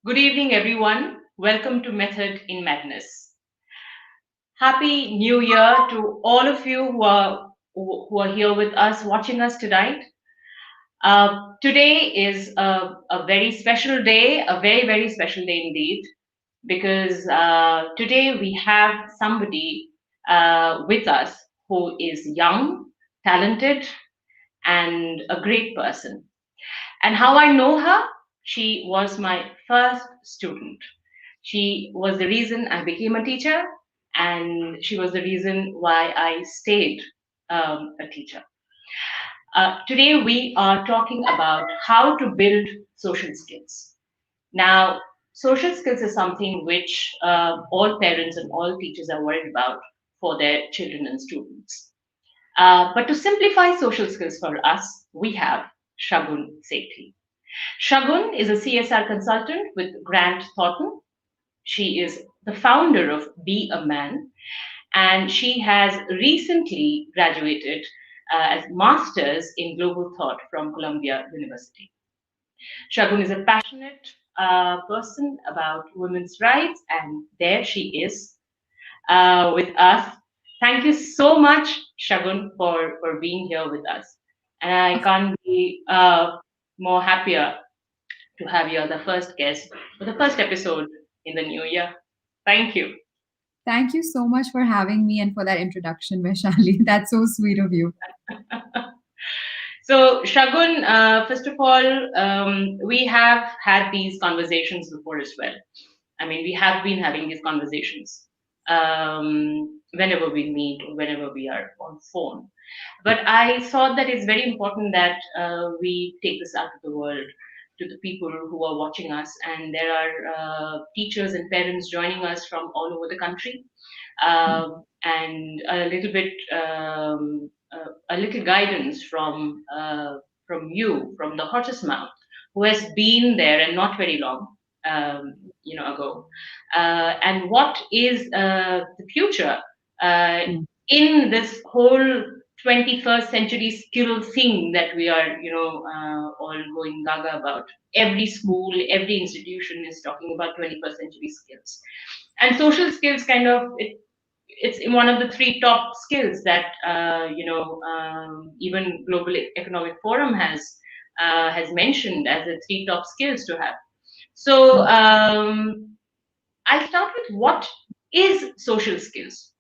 Good evening, everyone. Welcome to Method in Madness. Happy New Year to all of you who are here with us, watching us tonight. Today is a very special day, a very special day indeed, because today we have somebody with us who is young, talented, and a great person. And how I know her? She was my first student. She was the reason I became a teacher, and she was the reason why I stayed a teacher. Today, we are talking about how to build social skills. Now, social skills is something which all parents and all teachers are worried about for their children and students. But to simplify social skills for us, we have Shagun Sethi. Shagun is a CSR consultant with Grant Thornton. She is the founder of Be a Man, and she has recently graduated as Masters in Global Thought from Columbia University. Shagun is a passionate person about women's rights, and there she is with us. Thank you so much, Shagun, for being here with us. And I Of- can't be more happier to have you as the first guest for the first episode in the new year. Thank you. Thank you so much for having me and for that introduction, Vaishali. That's so sweet of you. So, Shagun, first of all, we have had these conversations before as well. I mean, we have been having these conversations whenever we meet or whenever we are on phone. But I thought that it's very important that we take this out of the world to the people who are watching us. And there are teachers and parents joining us from all over the country. And a little guidance from you, from the horse's mouth, who has been there and not very long, ago. And what is the future uh, Mm. in this whole 21st century skill thing that we are, all going gaga about. Every school, every institution is talking about 21st century skills. And social skills kind of, it's one of the three top skills that, even Global Economic Forum has mentioned as the three top skills to have. So I'll start with what is social skills.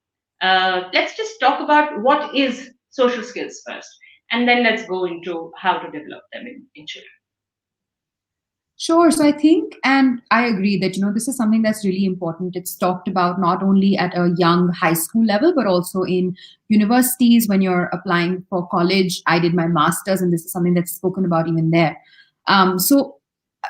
Let's just talk about what is social skills first, and then let's go into how to develop them in children. Sure. So I think, and I agree that, this is something that's really important. It's talked about not only at a young high school level, but also in universities when you're applying for college. I did my master's, and this is something that's spoken about even there. So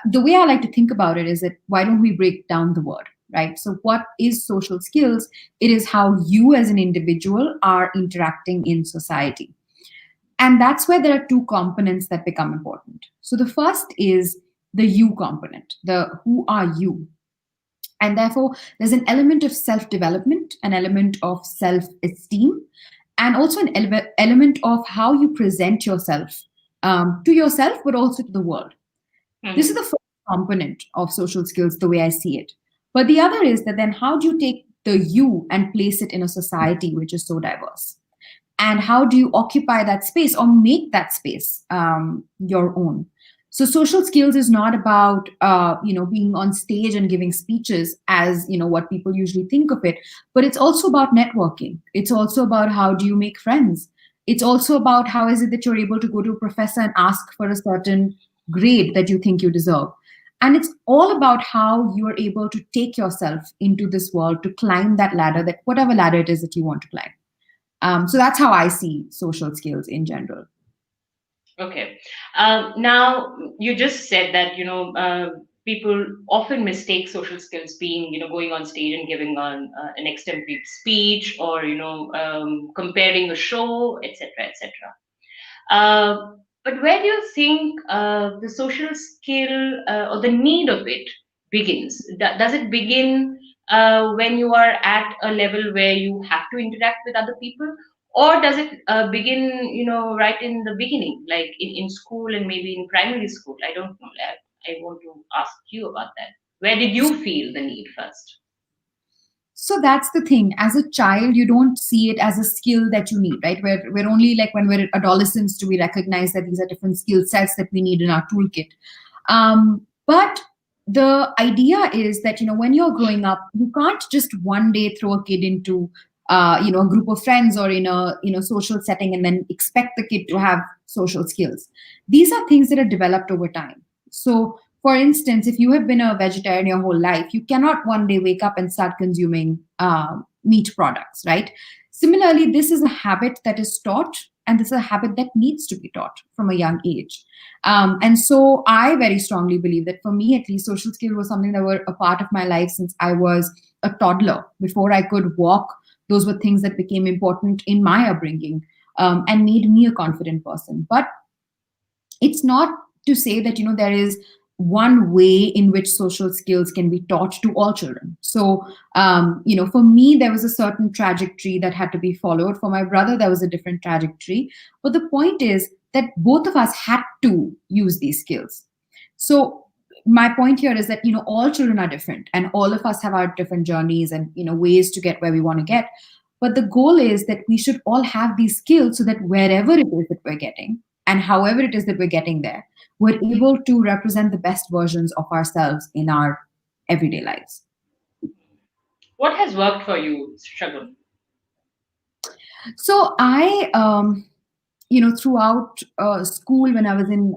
the way I like to think about it is that why don't we break down the word, right? So, what is social skills? It is how you as an individual are interacting in society. And that's where there are two components that become important. So, the first is the you component, the who are you? And therefore, there's an element of self development, an element of self esteem, and also an element of how you present yourself to yourself, but also to the world. This is Hmm. the first component of social skills, the way I see it. But the other is that then how do you take the you and place it in a society which is so diverse? And how do you occupy that space or make that space your own? So social skills is not about being on stage and giving speeches as what people usually think of it, but it's also about networking. It's also about how do you make friends. It's also about how is it that you're able to go to a professor and ask for a certain grade that you think you deserve. And it's all about how you are able to take yourself into this world to climb that ladder, that whatever ladder it is that you want to climb. So that's how I see social skills in general. Okay. Now you just said that people often mistake social skills being going on stage and giving an extempore speech or comparing a show, etc., etc. But where do you think the social skill or the need of it begins? Does it begin when you are at a level where you have to interact with other people? Or does it begin, right in the beginning, like in school and maybe in primary school? I don't know. I want to ask you about that. Where did you feel the need first? So that's the thing. As a child, you don't see it as a skill that you need, right? We're only like when we're adolescents do we recognize that these are different skill sets that we need in our toolkit. But the idea is that when you're growing up, you can't just one day throw a kid into a group of friends or in a social setting and then expect the kid to have social skills. These are things that are developed over time. So for instance, if you have been a vegetarian your whole life, you cannot one day wake up and start consuming meat products, right? Similarly, this is a habit that is taught, and this is a habit that needs to be taught from a young age. And so I very strongly believe that for me, at least, social skills was something that were a part of my life since I was a toddler. Before I could walk, those were things that became important in my upbringing and made me a confident person. But it's not to say that there is one way in which social skills can be taught to all children. So for me there was a certain trajectory that had to be followed. For my brother there was a different trajectory, but the point is that both of us had to use these skills. So my point here is that all children are different and all of us have our different journeys and ways to get where we want to get. But the goal is that we should all have these skills so that wherever it is that we're getting and however it is that we're getting there, we're able to represent the best versions of ourselves in our everyday lives. What has worked for you, Shagun? So I, throughout school, when I was in,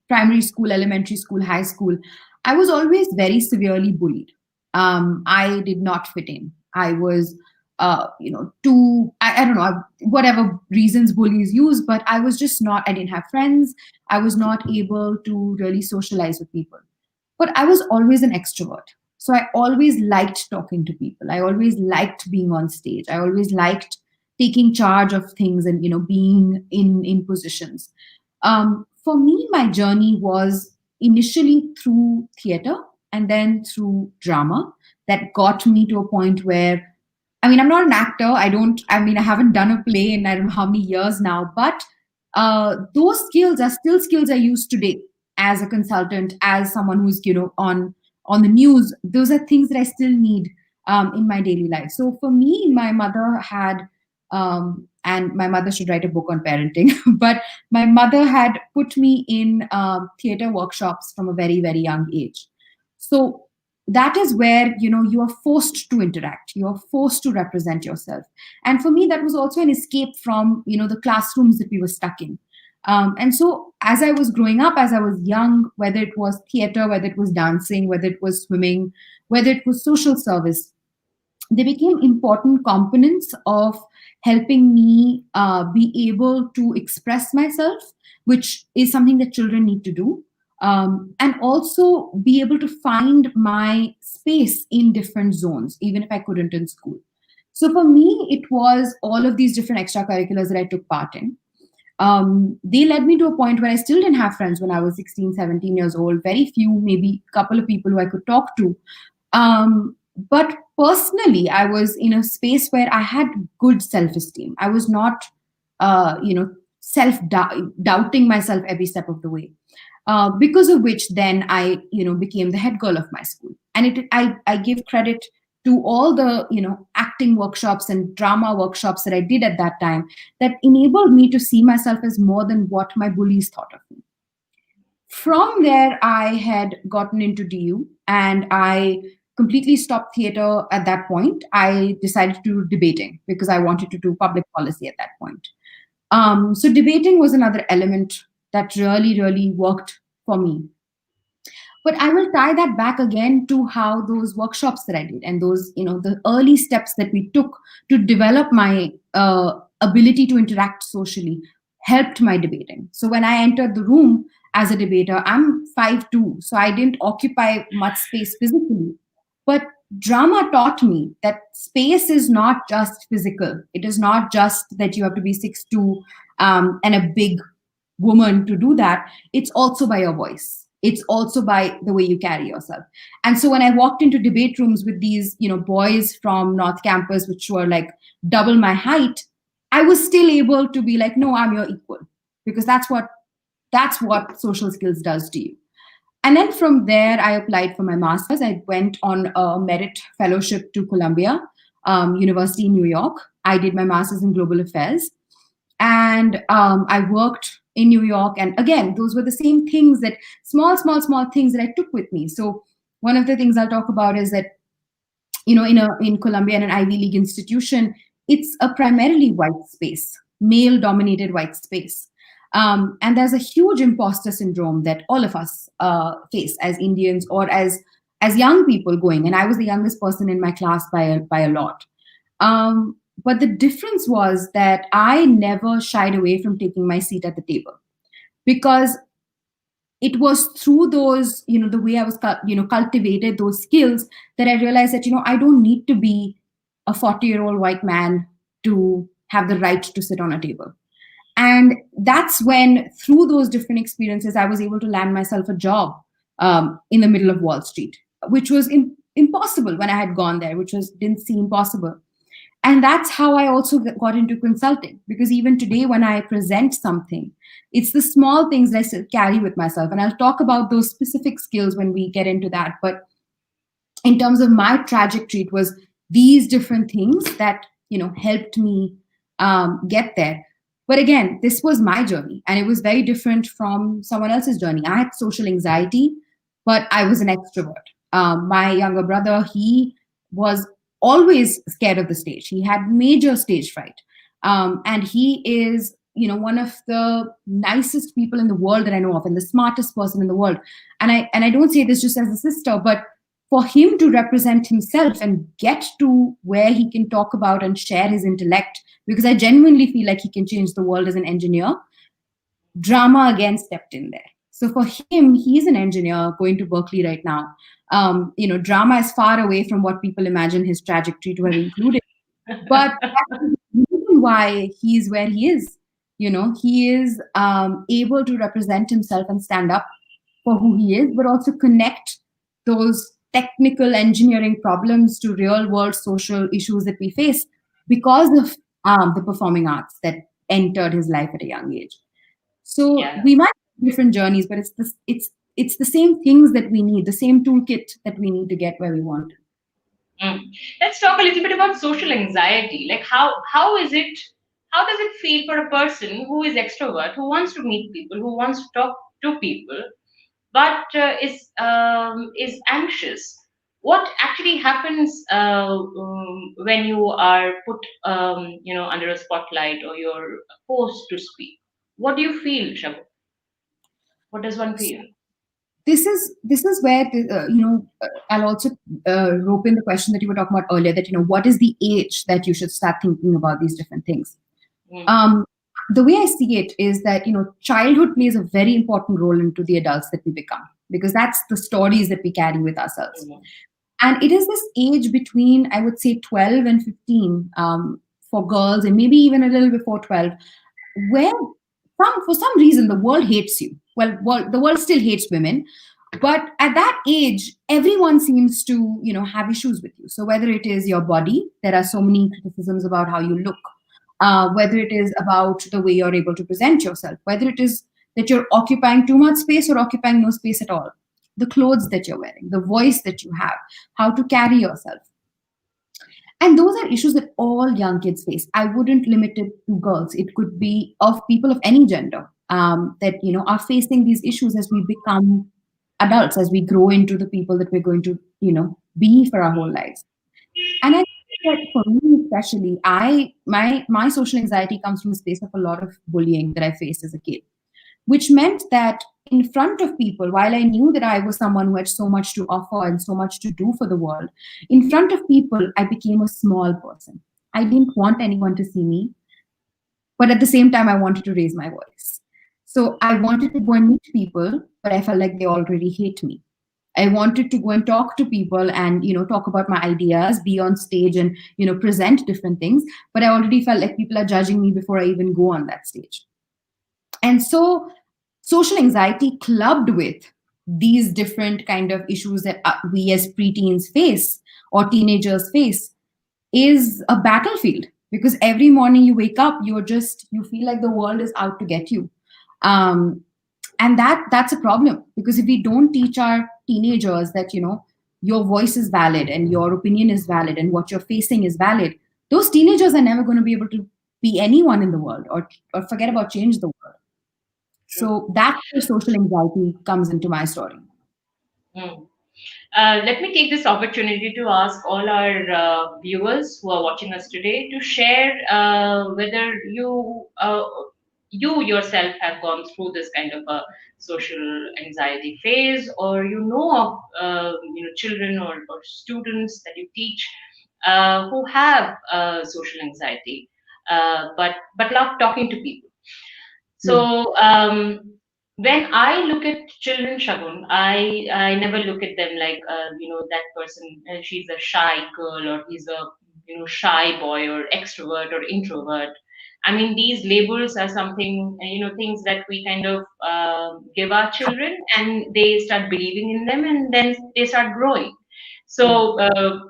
primary school, elementary school, high school, I was always very severely bullied. I did not fit in. I was, I don't know, whatever reasons bullies use, but I was just not, I didn't have friends. I was not able to really socialize with people. But I was always an extrovert. So I always liked talking to people. I always liked being on stage. I always liked taking charge of things and being in positions. For me, my journey was initially through theater and then through drama that got me to a point where, I mean, I'm not an actor. I haven't done a play in I don't know how many years now, but those skills are still skills I use today as a consultant, as someone who's, on the news. Those are things that I still need in my daily life. So for me, my mother had, and my mother should write a book on parenting, but my mother had put me in theater workshops from a very, very young age. So that is where you are forced to interact, you are forced to represent yourself. And for me that was also an escape from the classrooms that we were stuck in. And so as I was growing up, as I was young, whether it was theater, whether it was dancing, whether it was swimming, whether it was social service, they became important components of helping me be able to express myself, which is something that children need to do, and also be able to find my space in different zones, even if I couldn't in school. So for me, it was all of these different extracurriculars that I took part in. They led me to a point where I still didn't have friends when I was 16, 17 years old. Very few, maybe a couple of people who I could talk to. But personally, I was in a space where I had good self-esteem. I was not, self-doubting myself every step of the way. Because of which, then I, became the head girl of my school. And I give credit to all the, acting workshops and drama workshops that I did at that time that enabled me to see myself as more than what my bullies thought of me. From there, I had gotten into DU and I completely stopped theater at that point. I decided to do debating because I wanted to do public policy at that point. So debating was another element that really, really worked for me. But I will tie that back again to how those workshops that I did and those, the early steps that we took to develop my ability to interact socially helped my debating. So when I entered the room as a debater, I'm 5'2", so I didn't occupy much space physically. But drama taught me that space is not just physical. It is not just that you have to be 6'2" and a big woman to do that. It's also by your voice. It's also by the way you carry yourself. And so when I walked into debate rooms with these, boys from North Campus, which were like double my height, I was still able to be like, no, I'm your equal, because that's what social skills does to you. And then from there, I applied for my master's. I went on a merit fellowship to Columbia University in New York. I did my master's in global affairs, and I worked in New York. And again, those were the same things, that small things that I took with me. So one of the things I'll talk about is that, in Columbia, in an Ivy League institution, it's a primarily white space, male dominated white space. And there's a huge imposter syndrome that all of us face as Indians, or as young people going. And I was the youngest person in my class by a lot. But the difference was that I never shied away from taking my seat at the table, because it was through those, the way I was, cultivated those skills, that I realized that, I don't need to be a 40-year-old white man to have the right to sit on a table. And that's when, through those different experiences, I was able to land myself a job in the middle of Wall Street, which was impossible when I had gone there, which didn't seem possible. And that's how I also got into consulting, because even today, when I present something, it's the small things that I still carry with myself. And I'll talk about those specific skills when we get into that. But in terms of my trajectory, it was these different things that, helped me get there. But again, this was my journey, and it was very different from someone else's journey. I had social anxiety, but I was an extrovert. My younger brother, he was always scared of the stage. He had major stage fright. And he is, one of the nicest people in the world that I know of, and the smartest person in the world. And I don't say this just as a sister, but for him to represent himself and get to where he can talk about and share his intellect, because I genuinely feel like he can change the world as an engineer, drama again stepped in there. So for him, he's an engineer going to Berkeley right now. Drama is far away from what people imagine his trajectory to have included. But that's the reason why he's where he is. He is able to represent himself and stand up for who he is, but also connect those technical engineering problems to real world social issues that we face because of the performing arts that entered his life at a young age. So Yeah. we might have different journeys, but it's the same things that we need, the same toolkit that we need to get where we want. Mm. Let's talk a little bit about social anxiety. Like how is it? How does it feel for a person who is extrovert, who wants to meet people, who wants to talk to people, but is anxious? What actually happens when you are put, under a spotlight, or you're forced to speak? What do you feel, Shabu? What does one feel? This is where I'll also rope in the question that you were talking about earlier, that what is the age that you should start thinking about these different things. Mm. um, the way I see it is that childhood plays a very important role into the adults that we become, because that's the stories that we carry with ourselves. Mm. And it is this age between, I would say, 12 and 15, for girls, and maybe even a little before 12, where for some reason the world hates you. Well, the world still hates women, but at that age, everyone seems to have issues with you. So whether it is your body, there are so many criticisms about how you look. Whether it is about the way you're able to present yourself, whether it is that you're occupying too much space or occupying no space at all, the clothes that you're wearing, the voice that you have, how to carry yourself. And those are issues that all young kids face. I wouldn't limit it to girls. It could be of people of any gender that are facing these issues as we become adults, as we grow into the people that we're going to be for our whole lives. And I think that for me especially, my social anxiety comes from a space of a lot of bullying that I faced as a kid, which meant that in front of people, while I knew that I was someone who had so much to offer and so much to do for the world, in front of people, I became a small person. I didn't want anyone to see me, but at the same time, I wanted to raise my voice. So I wanted to go and meet people, but I felt like they already hate me. I wanted to go and talk to people and talk about my ideas, be on stage and present different things, but I already felt like people are judging me before I even go on that stage. And so social anxiety clubbed with these different kind of issues that we as preteens face or teenagers face is a battlefield, because every morning you wake up, you feel like the world is out to get you. um, And that's a problem, because if we don't teach our teenagers that your voice is valid and your opinion is valid and what you're facing is valid, those teenagers are never going to be able to be anyone in the world, or forget about change the world. True. So that's where social anxiety comes into my story. Hmm. Let me take this opportunity to ask all our viewers who are watching us today to share whether you yourself have gone through this kind of a social anxiety phase, or of children or students that you teach who have social anxiety, but love talking to people. Hmm. So when I look at children, Shagun, I never look at them like that person. She's a shy girl, or he's a shy boy, or extrovert or introvert. I mean, these labels are something, things that we kind of give our children, and they start believing in them, and then they start growing. Yeah. So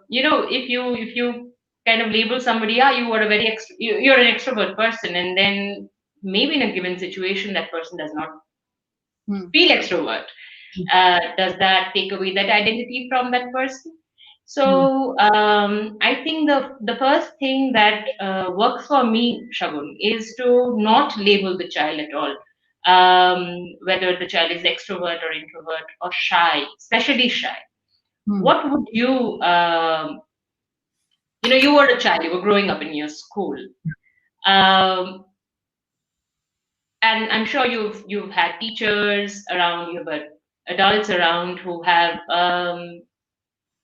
if you kind of label somebody, yeah, you are a you're an extrovert person, and then maybe in a given situation that person does not Hmm. feel extrovert, does that take away that identity from that person? Hmm. So I think the first thing that works for me, Shagun, is to not label the child at all, whether the child is extrovert or introvert or shy, especially shy. Hmm. What would you were a child, you were growing up in your school, um, and I'm sure you've had teachers around you, but adults around who have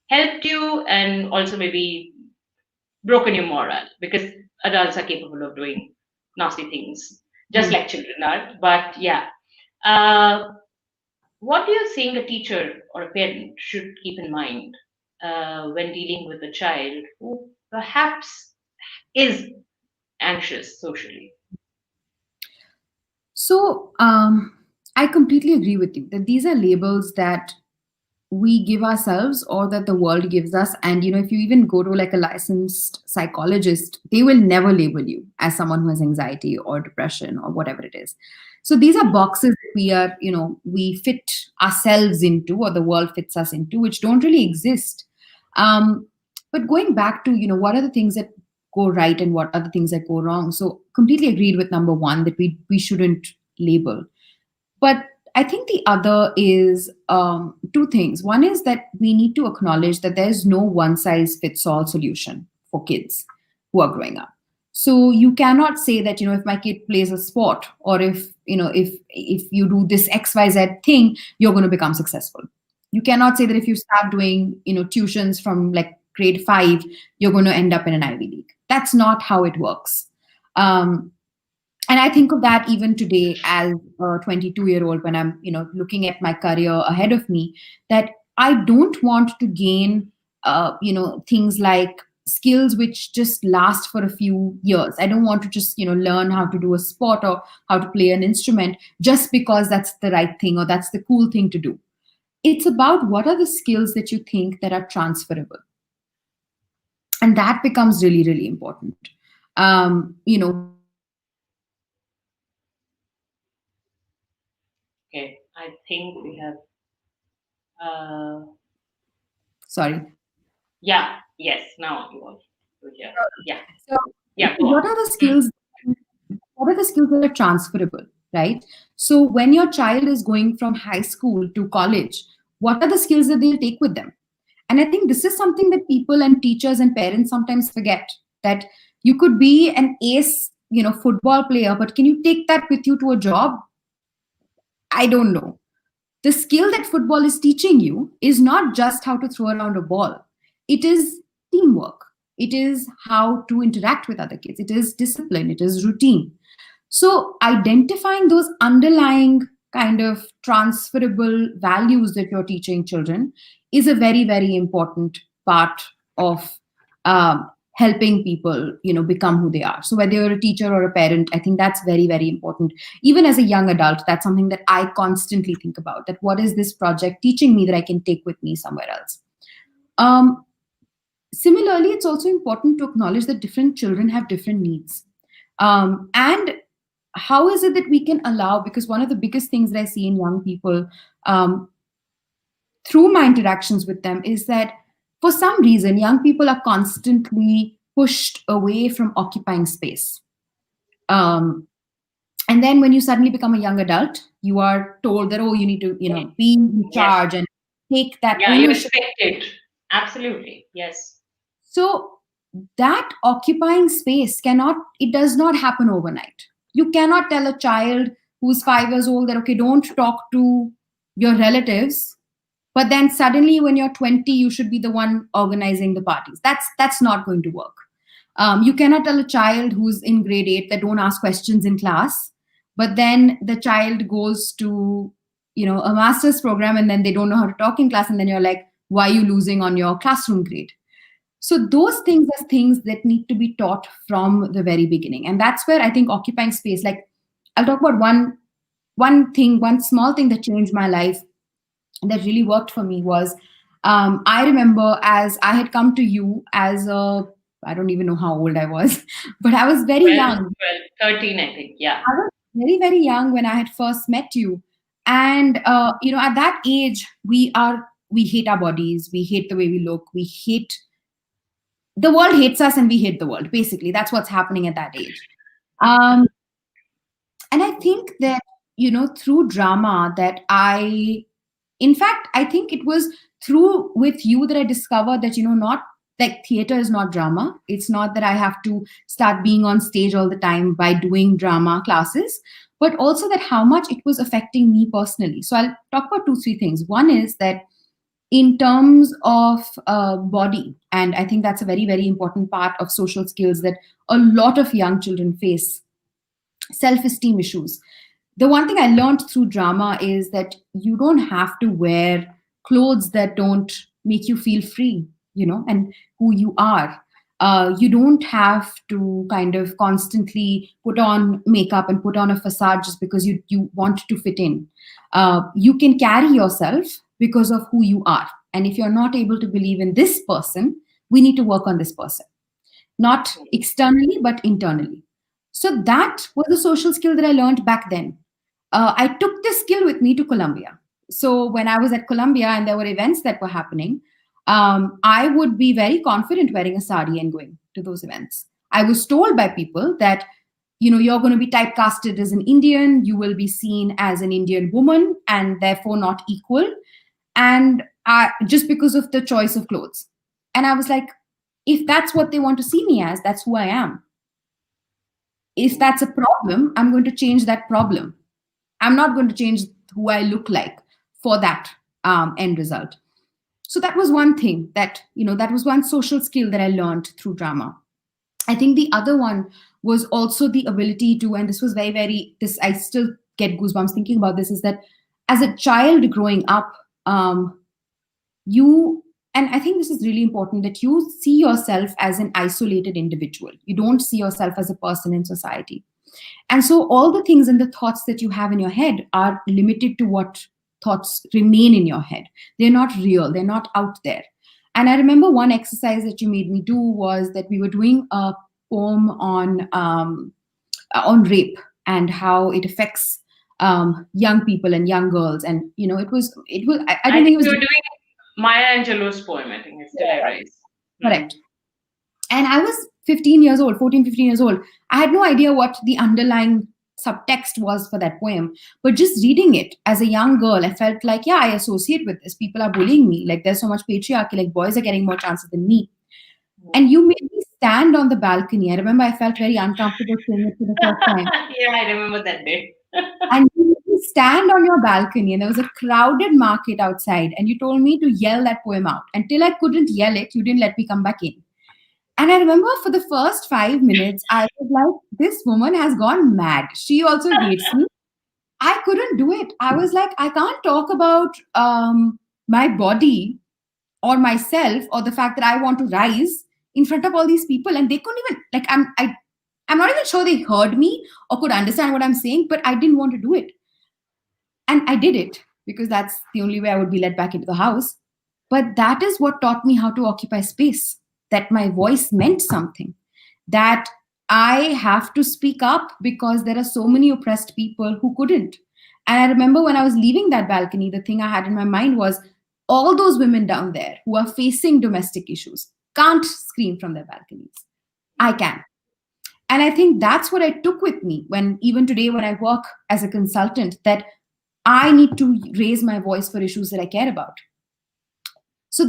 helped you, and also maybe broken your morale, because adults are capable of doing nasty things, just Hmm. like children are. But yeah, uh, what do you think a teacher or a parent should keep in mind when dealing with a child who perhaps is anxious socially? So I completely agree with you that these are labels that we give ourselves or that the world gives us. And if you even go to like a licensed psychologist, they will never label you as someone who has anxiety or depression or whatever it is. So these are boxes that we fit ourselves into, or the world fits us into, which don't really exist. Um, but going back to what are the things that go right and what are the things that go wrong, so completely agreed with number one, that we shouldn't label. But I think the other is two things. One is that we need to acknowledge that there's no one size fits all solution for kids who are growing up. So you cannot say that if my kid plays a sport, or if you do this XYZ thing, you're going to become successful. You cannot say that if you start doing tuitions from like grade 5, you're going to end up in an Ivy League. That's not how it works. Um, and I think of that even today as a 22-year-old, when I'm looking at my career ahead of me, that I don't want to gain things like skills which just last for a few years. I don't want to just learn how to do a sport or how to play an instrument just because that's the right thing or that's the cool thing to do. It's about what are the skills that you think that are transferable, and that becomes really, really important. For example, Okay, I think we have. Uh, sorry. yeah, yes. Now you are here. Yeah, So, yeah. Go what on. are the Hmm. skills? What are the skills that are transferable, right? So, when your child is going from high school to college, what are the skills that they'll take with them? And I think this is something that people and teachers and parents sometimes forget, that you could be an ace, football player, but can you take that with you to a job? I don't know. The skill that football is teaching you is not just how to throw around a ball. It is teamwork. It is how to interact with other kids. It is discipline. It is routine. So identifying those underlying kind of transferable values that you're teaching children is a very, very important part of helping people become who they are. So whether you're a teacher or a parent, I think that's very, very important. Even as a young adult, that's something that I constantly think about, that what is this project teaching me that I can take with me somewhere else. um, Similarly, it's also important to acknowledge that different children have different needs. And how is it that we can allow, because one of the biggest things that I see in young people, um, through my interactions with them, is that for some reason young people are constantly pushed away from occupying space. um, and then when you suddenly become a young adult, you are told that, oh, you need to, be in Yes. charge and take that Yeah, you're ownership. expected. Absolutely. Yes. So that occupying space cannot, it does not happen overnight. You cannot tell a child who's 5 years old that, okay, don't talk to your relatives, but then suddenly when you're 20 you should be the one organizing the parties. That's not going to work. You cannot tell a child who's in grade 8 that don't ask questions in class, but then the child goes to, a master's program, and then they don't know how to talk in class, and then you're like, why are you losing on your classroom grade? So those things are things that need to be taught from the very beginning. And that's where I think occupying space, like, I'll talk about one small thing that changed my life, that really worked for me, was, I remember, as I had come to you as a, I don't even know how old I was, but I was very 12, young. 12, 13, I think. Yeah. I was very, very young when I had first met you. And, at that age, we hate our bodies, we hate the way we look, we hate, the world hates us and we hate the world. Basically, that's what's happening at that age. Um, and I think that, through drama, that in fact, I think it was through with you that I discovered that, not like theater is not drama. It's not that I have to start being on stage all the time by doing drama classes, but also that how much it was affecting me personally. So I'll talk about two, three things. One is that in terms of body, and I think that's a very, very important part of social skills that a lot of young children face, self esteem issues. The one thing I learned through drama is that you don't have to wear clothes that don't make you feel free, and who you are. You don't have to kind of constantly put on makeup and put on a facade just because you want to fit in. You can carry yourself because of who you are. And if you're not able to believe in this person, we need to work on this person, not externally, but internally. So that was a social skill that I learned back then. I took this skill with me to Colombia. So when I was at Colombia and there were events that were happening, I would be very confident wearing a sari and going to those events. I was told by people that, you're going to be typecasted as an Indian, you will be seen as an Indian woman and therefore not equal. And just because of the choice of clothes. And I was like, if that's what they want to see me as, that's who I am. If that's a problem, I'm going to change that problem. I'm not going to change who I look like for that end result. So that was one thing that was one social skill that I learned through drama. I think the other one was also the ability to, and this was very, very, this, I still get goosebumps thinking about this, is that as a child growing up, you, and I think this is really important, that you see yourself as an isolated individual. You don't see yourself as a person in society. And so all the things and the thoughts that you have in your head are limited to what thoughts remain in your head. They're not real, they're not out there. And I remember one exercise that you made me do was that we were doing a poem on rape and how it affects young people and young girls. And it was I I don't think think it we was. were doing Maya Angelou's poem. I think it's Still I Yeah, Rise. correct. And I was 15 years old, 14, 15 years old. I had no idea what the underlying subtext was for that poem. But just reading it as a young girl, I felt like, yeah, I associate with this. People are bullying me. Like, there's so much patriarchy. Like, boys are getting more chances than me. And you made me stand on the balcony. I remember I felt very uncomfortable saying it for the first time. Yeah, I remember that day. And you made me stand on your balcony, and there was a crowded market outside. And you told me to yell that poem out. Until I couldn't yell it, you didn't let me come back in. And I remember for the first 5 minutes, I was like, this woman has gone mad. She also hates me. I couldn't do it. I was like, I can't talk about my body or myself or the fact that I want to rise in front of all these people. And they couldn't even, like, I'm not even sure they heard me or could understand what I'm saying, but I didn't want to do it. And I did it because that's the only way I would be let back into the house. But that is what taught me how to occupy space, that my voice meant something, that I have to speak up because there are so many oppressed people who couldn't. And I remember when I was leaving that balcony, the thing I had in my mind was all those women down there who are facing domestic issues can't scream from their balconies. I can. And I think that's what I took with me when, even today, when I work as a consultant, that I need to raise my voice for issues that I care about. So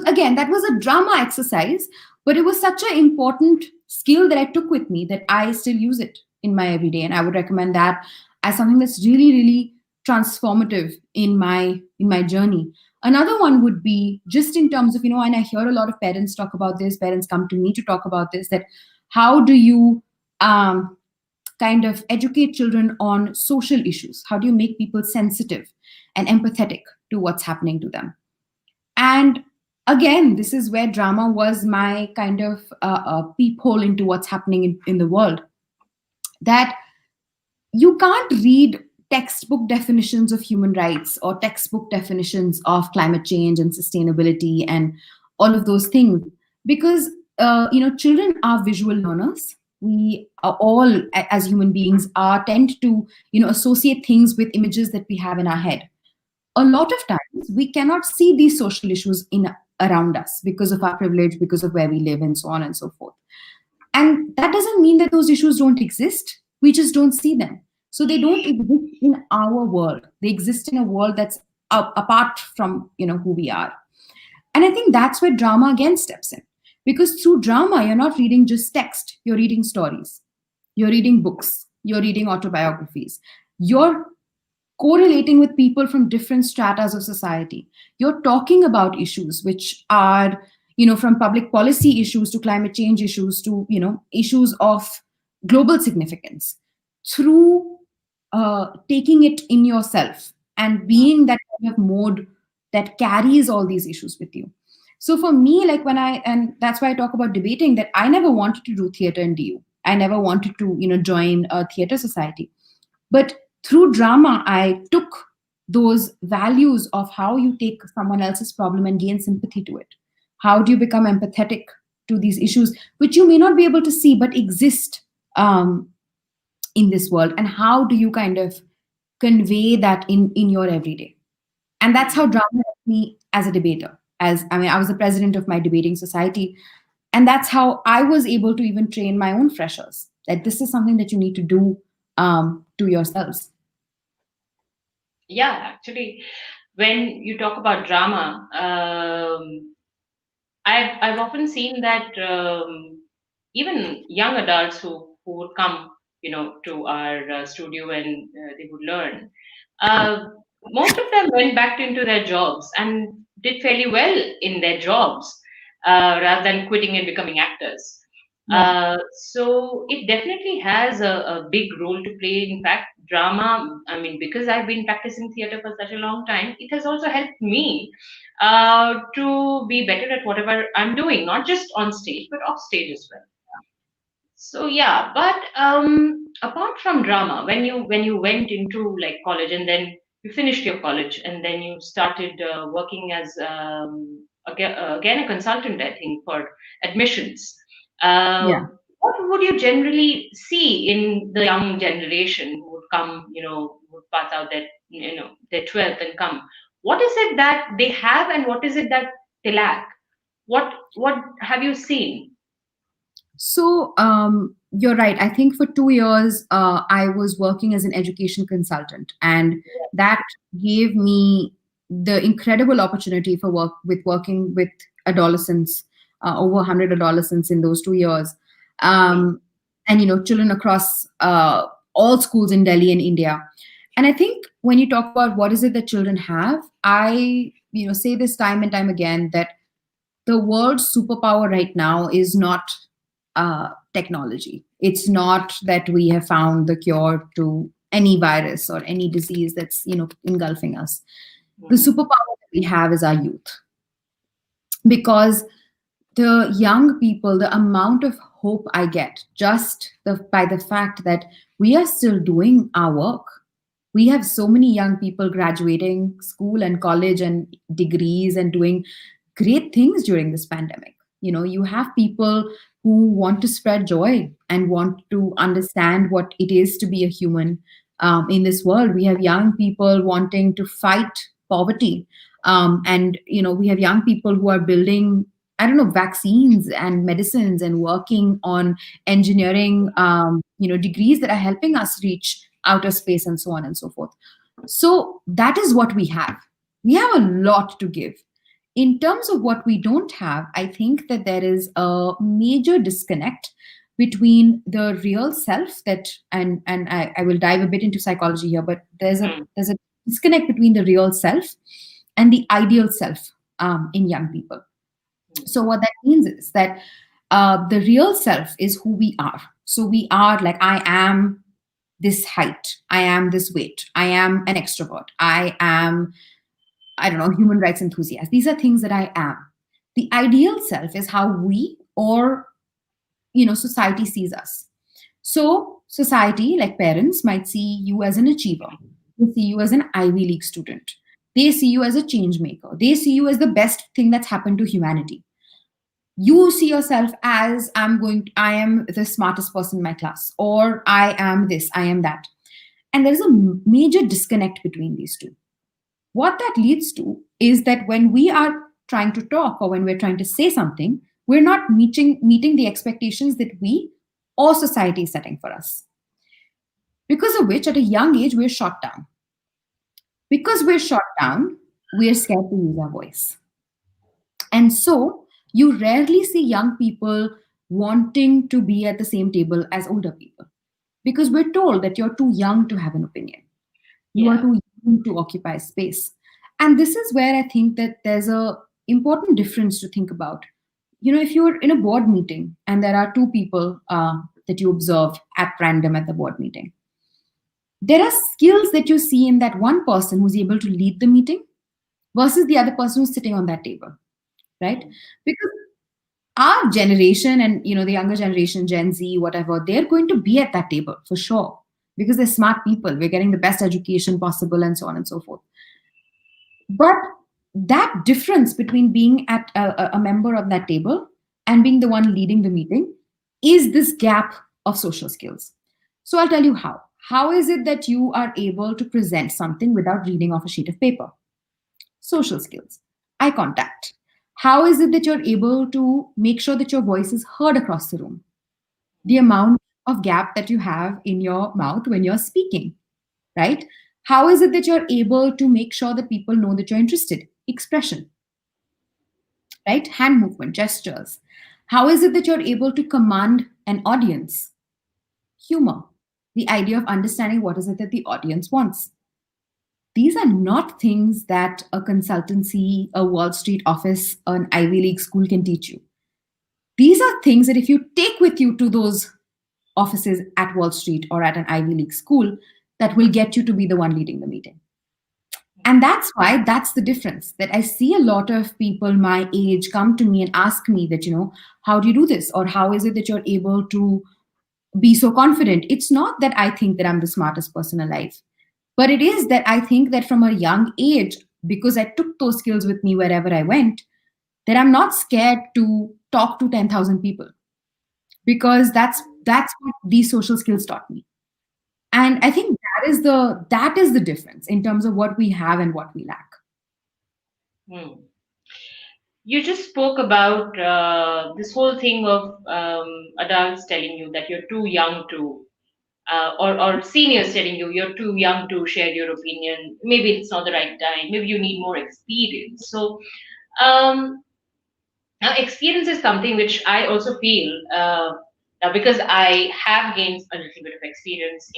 again, that was a drama exercise, but it was such an important skill that I took with me that I still use it in my everyday. And I would recommend that as something that's really, really transformative in my journey. Another one would be just in terms of, and I hear a lot of parents talk about this, parents come to me to talk about this, that how do you um, kind of educate children on social issues? How do you make people sensitive and empathetic to what's happening to them? And again, this is where drama was my kind of peephole into what's happening in the world. That you can't read textbook definitions of human rights or textbook definitions of climate change and sustainability and all of those things, because children are visual learners. We are all, as human beings, are tend to associate things with images that we have in our head. A lot of times we cannot see these social issues in around us because of our privilege, because of where we live, and so on and so forth. And that doesn't mean that those issues don't exist. We just don't see them. So they don't exist in our world. They exist in a world that's apart from who we are. And I think that's where drama again steps in. Because through drama, you're not reading just text, you're reading stories, you're reading books, you're reading autobiographies, you're correlating with people from different stratas of society. You're talking about issues which are, from public policy issues to climate change issues to, issues of global significance, through taking it in yourself and being that kind of mode that carries all these issues with you. So for me, like and that's why I talk about debating, that I never wanted to do theater in DU. I never wanted to, join a theater society. But through drama, I took those values of how you take someone else's problem and gain sympathy to it. How do you become empathetic to these issues, which you may not be able to see but exist in this world? And how do you kind of convey that in your everyday? And that's how drama helped me as a debater. I was the president of my debating society. And that's how I was able to even train my own freshers that this is something that you need to do to yourselves. Yeah, actually, when you talk about drama, I've often seen that even young adults who would come, to our studio and they would learn. Uh, Most of them went back into their jobs and did fairly well in their jobs, rather than quitting and becoming actors. Yeah. So it definitely has a big role to play. In fact, drama, I mean, because I've been practicing theater for such a long time, it has also helped me to be better at whatever I'm doing, not just on stage, but off stage as well. So yeah, but apart from drama, when you went into like college and then you finished your college and then you started working as again a consultant, I think, for admissions. Yeah. What would you generally see in the young generation who would come, would pass out their 12th and come? What is it that they have and what is it that they lack? What have you seen? So you're right. I think for 2 years, I was working as an education consultant, and that gave me the incredible opportunity for working with adolescents, over 100 adolescents in those 2 years, and children across all schools in Delhi and India. And I think when you talk about what is it that children have, I say this time and time again that the world's superpower right now is not technology. It's not that we have found the cure to any virus or any disease that's engulfing us. The superpower that we have is our youth, because the young people, the amount of hope I get just by the fact that we are still doing our work. We have so many young people graduating school and college and degrees and doing great things during this pandemic. You have people who want to spread joy and want to understand what it is to be a human in this world. We have young people wanting to fight poverty, and we have young people who are building, I don't know, vaccines and medicines and working on engineering, degrees that are helping us reach outer space and so on and so forth. So that is what we have. We have a lot to give. In terms of what we don't have, I think that there is a major disconnect between the real self that, and I will dive a bit into psychology here, but Mm, there's a disconnect between the real self and the ideal self in young people. mm, So what that means is that the real self is who we are. So we are like, I am this height, I am this weight, I am an extrovert, I am, I don't know, human rights enthusiast. These are things that I am. The ideal self is how we, or society sees us. So society, like parents, might see you as an achiever. They see you as an Ivy League student. They see you as a change maker. They see you as the best thing that's happened to humanity. You see yourself as, I am the smartest person in my class, or I am this, I am that. And there is a major disconnect between these two. What that leads to is that when we are trying to talk, or when we're trying to say something, we're not meeting the expectations that we or society is setting for us. Because of which, at a young age, we're shot down. Because we're shot down, we're scared to use our voice. And so you rarely see young people wanting to be at the same table as older people, because we're told that you're too young to have an opinion. You are yeah. too young to occupy space. And this is where I think that there's a important difference to think about. If you're in a board meeting and there are two people that you observe at random at the board meeting, there are skills that you see in that one person who's able to lead the meeting versus the other person who's sitting on that table, right? Mm, Because our generation, and the younger generation, Gen Z, whatever, they're going to be at that table for sure, because they're smart people, we're getting the best education possible, and so on and so forth. But that difference between being at a member of that table and being the one leading the meeting is this gap of social skills. So I'll tell you how. How is it that you are able to present something without reading off a sheet of paper? Social skills, eye contact. How is it that you're able to make sure that your voice is heard across the room? The amount of gap that you have in your mouth when you're speaking, right? How is it that you're able to make sure that people know that you're interested? Expression, right? Hand movement, gestures. How is it that you're able to command an audience? Humor, the idea of understanding what is it that the audience wants. These are not things that a consultancy, a Wall Street office, an Ivy League school can teach you. These are things that if you take with you to those offices at Wall Street or at an Ivy League school, that will get you to be the one leading the meeting. And that's why that's the difference, that I see a lot of people my age come to me and ask me that, how do you do this? Or how is it that you're able to be so confident? It's not that I think that I'm the smartest person alive, but it is that I think that from a young age, because I took those skills with me wherever I went, that I'm not scared to talk to 10,000 people, because that's what these social skills taught me. And I think that is the difference in terms of what we have and what we lack. mm. You just spoke about this whole thing of adults telling you that you're too young to, or seniors telling you you're too young to share your opinion. Maybe it's not the right time. Maybe you need more experience. So, um, now experience is something which I also feel, now because I have gained a little bit of experience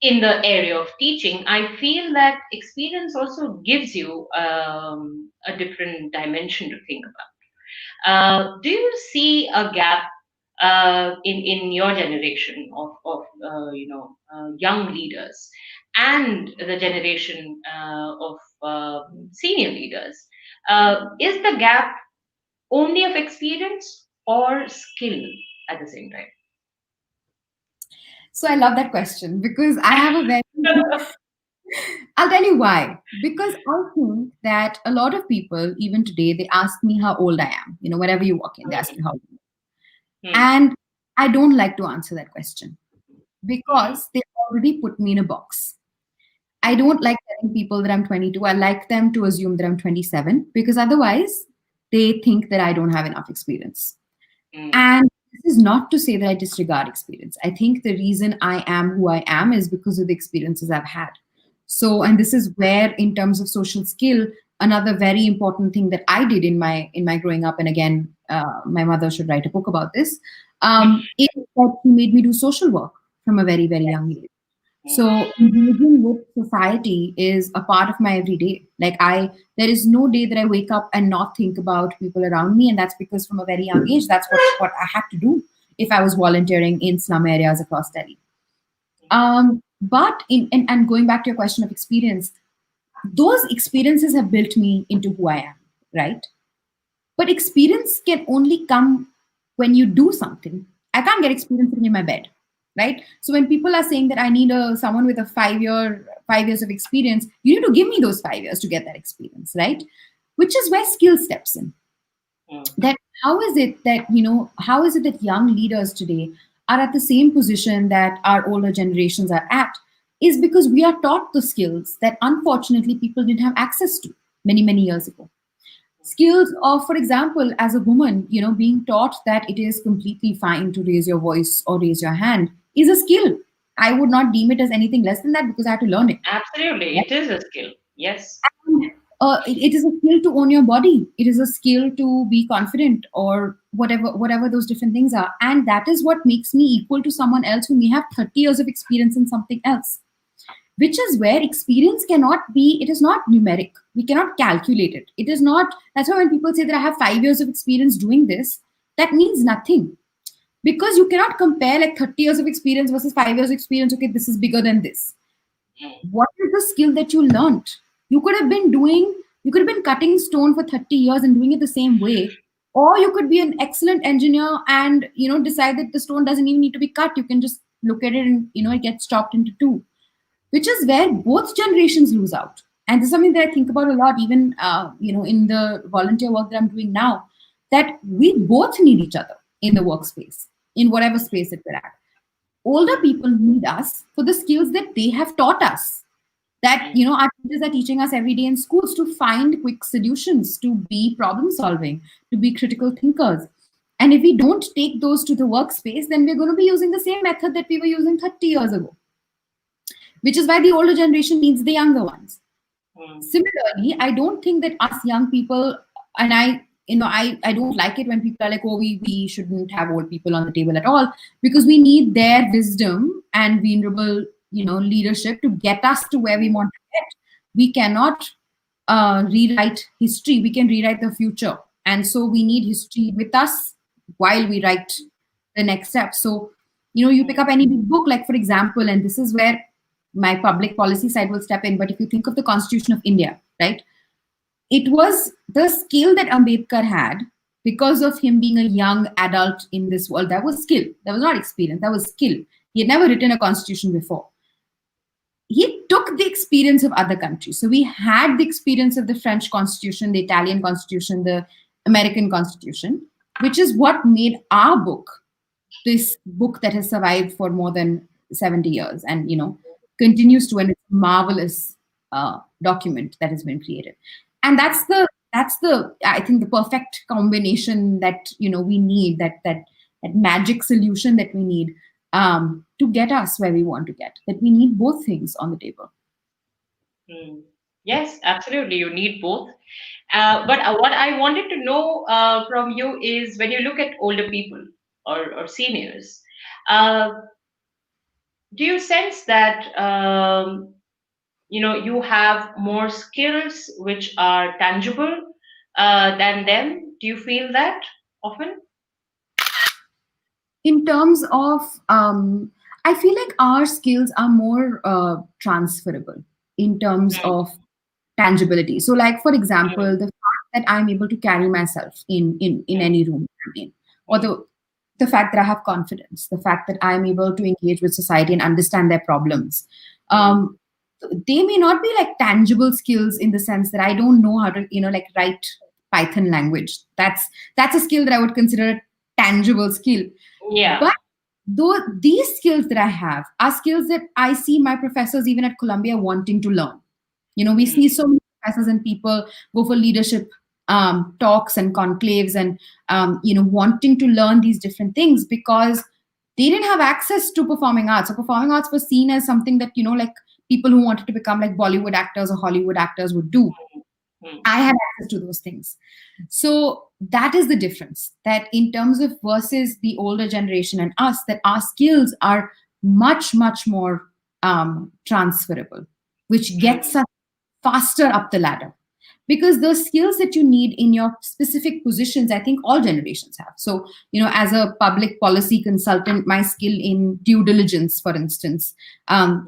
in the area of teaching. I feel that experience also gives you a different dimension to think about. Do you see a gap in your generation of young leaders and the generation of senior leaders? Is the gap only of experience or skill at the same So I love that question, because I have a very time? I'll tell you why. Because I think that a lot of people, even today, they ask me how old I am. Wherever you walk in, they ask Hmm. you how old. Hmm. And I don't like to answer that question Hmm. because they already put me in a box. I Hmm. don't like telling people that I'm 22. I like them to assume that I'm 27 because otherwise they think that I don't have enough experience. Hmm. And this is not to say that I disregard experience. I think the reason I am who I am is because of the experiences I've had. So, and this is where, in terms of social skill, another very important thing that I did in my growing up, and again, my mother should write a book about this, is that he made me do social work from a very, very young age. Hmm. So engaging with society is a part of my everyday. There is no day that I wake up and not think about people around me, and that's because from a very young age, that's what I had to do if I was volunteering in slum areas across Delhi. But and going back to your question of experience, those experiences have built me into who I am, right? But experience can only come when you do something. I can't get experience sitting in my bed, right? So when people are saying that I need someone with a 5 years of experience, you need to give me those 5 years to get that experience, right? Which is where skill steps in. Hmm. That how is it that young leaders today are at the same position that our older generations are at is because we are taught the skills that unfortunately people didn't have access to many years ago. Skills of, for example, as a woman, being taught that it is completely fine to raise your voice or raise your hand is a skill. I would not deem it as anything less than that because I had to learn it. Absolutely, it is a skill. Yes. It is a skill to own your body. It is a skill to be confident or whatever those different things are. And that is what makes me equal to someone else who may have 30 years of experience in something else, which is where experience cannot be, it is not numeric. We cannot calculate it. It is not, that's why when people say that I have 5 years of experience doing this, that means nothing. Because you cannot compare like 30 years of experience versus 5 years of experience. Okay, this is bigger than this. Hmm. What is the skill that you learned? You could have been cutting stone for 30 years and doing it the same way. Or you could be an excellent engineer and decide that the stone doesn't even need to be cut. You can just look at it and it gets chopped into two, which is where both generations lose out. And this is something that I think about a lot, even in the volunteer work that I'm doing now, that we both need each other in the workspace, in whatever space that we're at. Older Hmm. people need us for the skills that they have taught us, that Hmm. our teachers are teaching us every day in schools, to find quick solutions, to be problem solving, to be critical thinkers. And if we don't take those to the workspace, then we're going to be using the same method that we were using 30 years ago, which is why the older generation needs the younger ones. Hmm. Similarly, I don't think that us young people, and I don't like it when people are like, oh, we shouldn't have old people on the table at all, because we need their wisdom and vulnerable, leadership to get us to where we want to get. We cannot rewrite history. We can rewrite the future. And so we need history with us while we write the next step. So, you pick Hmm. up any big book, like, for example, and this is where my public policy side will step in. But if you think of the Constitution of India, right? It was the skill that Ambedkar had because of him being a young adult in this world. That was skill. That was not experience. That was skill. He had never written a constitution before. He took the experience of other countries. So we had the experience of the French Constitution, the Italian Constitution, the American Constitution, which is what made our book this book that has survived for more than 70 years and continues to, and it's a marvelous document that has been created. And that's the I think the perfect combination that we need, that magic solution that we need, to get us where we want to get, that we need both things on the table. Hmm. Yes, absolutely. You need both. But what I wanted to know from you is when you look at older people or seniors, uh, do you sense that you have more skills which are tangible than them? Do you feel that often? In terms of, I feel like our skills are more transferable in terms Hmm. of tangibility. So, like, for example, Hmm. the fact that I'm able to carry myself in Hmm. any room I'm in, or Hmm. the fact that I have confidence, the fact that I'm able to engage with society and understand their problems. Hmm. Um, They may not be like tangible skills in the sense that I don't know how to, like write Python language. That's a skill that I would consider a tangible skill. Yeah. But though these skills that I have are skills that I see my professors even at Columbia wanting to learn. We Mm, see so many professors and people go for leadership talks and conclaves and wanting to learn these different things because they didn't have access to performing arts. So performing arts was seen as something that like people who wanted to become like Bollywood actors or Hollywood actors would do. mm, I had access to those things. So that is the difference. That in terms of versus the older generation and us, that our skills are much, much more transferable, which gets mm, us faster up the ladder. Because those skills that you need in your specific positions, I think all generations have. So, as a public policy consultant, my skill in due diligence, for instance,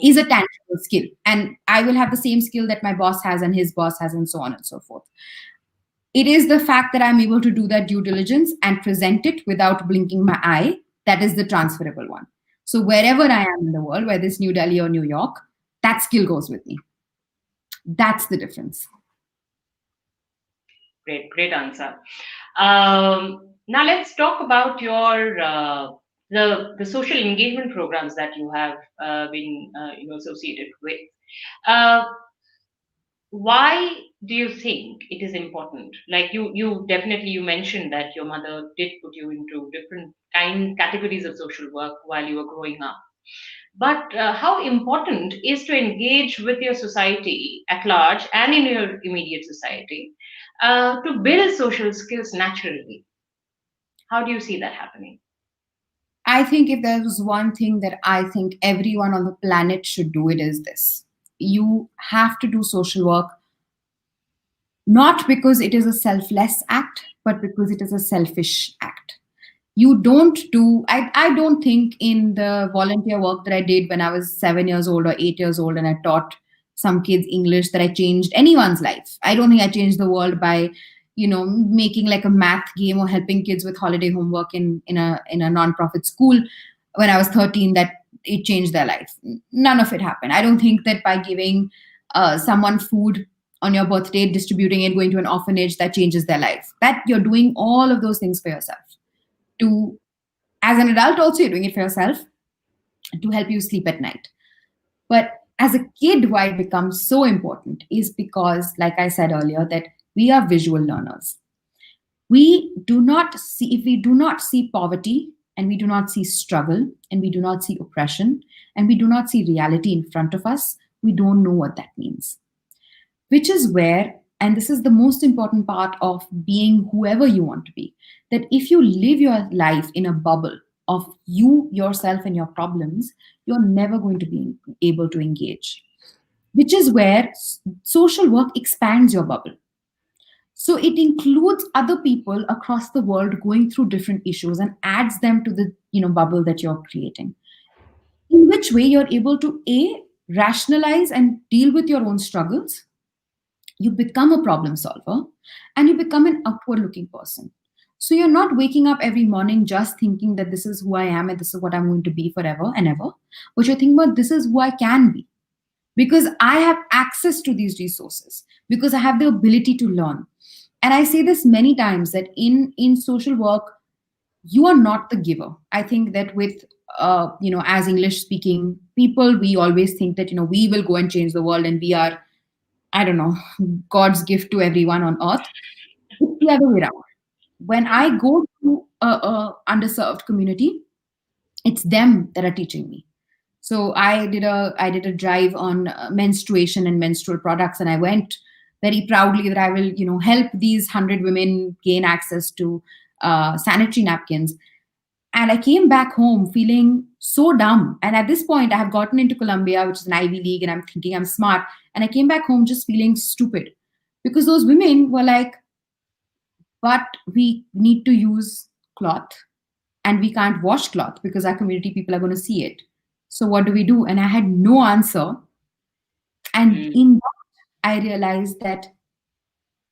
is a tangible skill. And I will have the same skill that my boss has and his boss has, and so on and so forth. It is the fact that I'm able to do that due diligence and present it without blinking my eye that is the transferable one. So, wherever I am in the world, whether it's New Delhi or New York, that skill goes with me. That's the difference. great, great answer. Now let's talk about your the social engagement programs that you have been associated with. Uh, why do you think it is important? Like you definitely you mentioned that your mother did put you into different categories of social work while you were growing up. But how important is to engage with your society at large and in your immediate society to build social skills naturally? How do you see that happening? I think if there was one thing that I think everyone on the planet should do, it is this. You have to do social work not because it is a selfless act, but because it is a selfish act. You don't do, I don't think in the volunteer work that I did when I was 7 years old or 8 years old and I taught some kids English that I changed anyone's life. I don't think I changed the world by making like a math game or helping kids with holiday homework in a non-profit school when I was 13 that it changed their life. None of it happened. I don't think that by giving someone food on your birthday, distributing it, going to an orphanage, that changes their life. That you're doing all of those things for yourself. To as an adult also you're doing it for yourself to help you sleep at night. But as a kid, why it becomes so important is because, like I said earlier, that we are visual learners. If we do not see poverty and we do not see struggle and we do not see oppression and we do not see reality in front of us, we don't know what that means. Which is where, and this is the most important part of being whoever you want to be, that if you live your life in a bubble of you, yourself, and your problems, you're never going to be able to engage. Which is where social work expands your bubble. So it includes other people across the world going through different issues and adds them to the bubble that you're creating. In which way you're able to rationalize and deal with your own struggles, you become a problem solver, and you become an upward looking person. So you're not waking up every morning just thinking that this is who I am and this is what I'm going to be forever and ever, but you're thinking about this is who I can be because I have access to these resources, because I have the ability to learn. And I say this many times that in social work, you are not the giver. I think that with as English speaking people, we always think that we will go and change the world and we are, I don't know, God's gift to everyone on earth. It's the other way around. When I go to a underserved community, it's them that are teaching me. So I did a drive on menstruation and menstrual products, and I went very proudly that I will help these 100 women gain access to sanitary napkins. And I came back home feeling so dumb. And at this point, I have gotten into Columbia, which is an Ivy League, and I'm thinking I'm smart. And I came back home just feeling stupid because those women were like, but we need to use cloth and we can't wash cloth because our community people are going to see it. So what do we do? And I had no answer. And Mm. in that, I realized that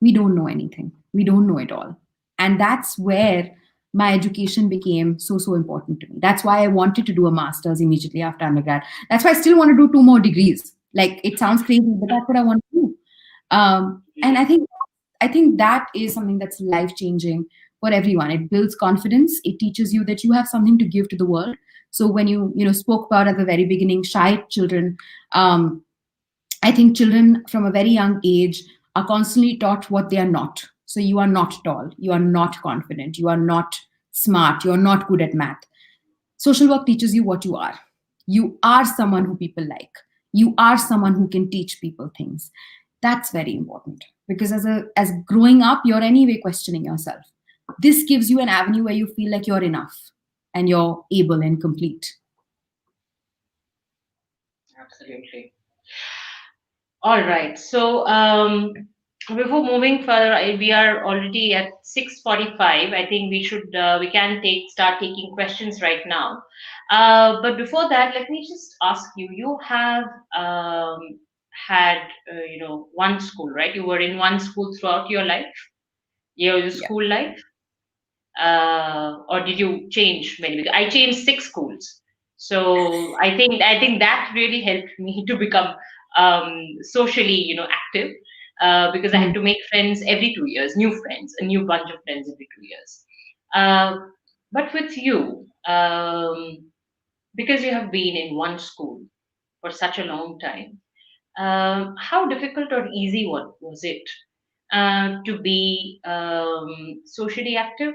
we don't know anything. We don't know it all. And that's where my education became so important to me. That's why I wanted to do a master's immediately after undergrad. That's why I still want to do 2 more degrees. Like, it sounds crazy, but that's what I want to do. And I think that is something that's life changing for everyone. It builds confidence. It teaches you that you have something to give to the world. So when you spoke about at the very beginning shy children, um, I think children from a very young age are constantly taught what they are not. So you are not tall, you are not confident, you are not smart, you are not good at math. Social work teaches you what you are. You are someone who people like. You are someone who can teach people things. That's very important because as growing up, you're anyway questioning yourself. This gives you an avenue where you feel like you're enough and you're able and complete. Absolutely. All right. So before moving further, we are already at 6:45. I think we can start taking questions right now. But before that, let me just ask you. You have had one school, right? You were in one school throughout your life, your Yeah. school life, or did you change many? Because I changed six schools, so I think that really helped me to become socially, active. Because I had Mhm. to make friends every 2 years, new friends, a new bunch of friends every 2 years. Uh, but with you, because you have been in one school for such a long time, how difficult or easy was it to be socially active